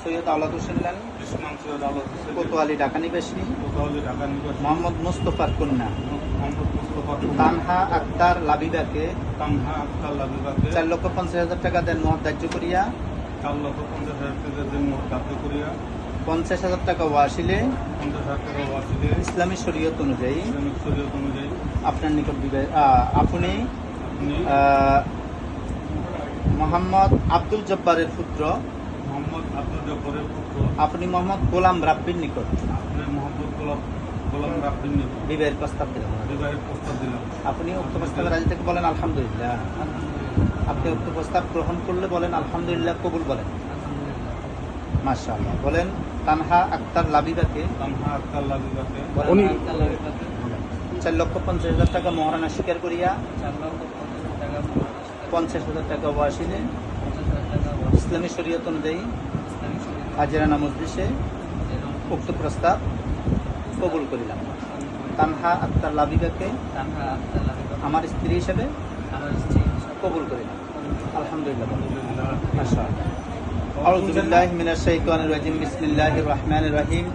সৈয়দ আওলাদ হোসেন লাল, ইসলাম সৈয়দ আওলাদ হোসেন, কোতোয়ালি ঢাকা নিবাসী, কোতোয়ালি ঢাকা নিবাসী, মোহাম্মদ মুস্তফার কন্যা মোহাম্মদ মুস্তফা তানহা আক্তার লাবিবাকে তানহা আক্তার লাবিবাকে 4,50,000 টাকা দেন মহাদার্য করিয়া 4,50,000 টাকা দেন ধার্য করিয়া 50,000 টাকা ওয়াসিলে 50,000 টাকা ওয়াসিলে ইসলামী শরীয়ত অনুযায়ী ইসলামিক শরীয়ত অনুযায়ী আপনার নিকট আপনি আপনি মোহাম্মদ আব্দুল জব্বারের পুত্র, মোহাম্মদ আব্দুল জব্বারের পুত্র, আপনি মোহাম্মদ গোলাম রাব্বির নিকট আপনি মোহাম্মদ গোলাম রাব্বির নিকট বিবাহের প্রস্তাব দিলেন। বিবাহের প্রস্তাব দিলাম। আপনি উক্ত প্রস্তাবে রাজি থেকে বলেন আলহামদুলিল্লাহ। আপনি উক্ত প্রস্তাব গ্রহণ করলে বলেন আলহামদুলিল্লাহ, কবুল বলেন মাশাআল্লাহ। বলেন তানহা আক্তার লাবিবাকে তানহা আক্তার লাবিবাকে 4,50,000 টাকা মহারানা স্বীকার করিয়া 50,000 টাকা ওয়াসিলে ইসলামী শরীয়ত অনুযায়ী হাজিরানা মজলিসে উক্ত প্রস্তাব কবুল করিলাম। তানহা আক্তার লাবিবাকে আমার স্ত্রী হিসেবে কবুল করিলাম। আলহামদুলিল্লাহ। মাশাআল্লাহ। আউযু বিল্লাহি মিনাশ শাইতানির রাজিম। বিসমিল্লাহির রহমানির রহিম।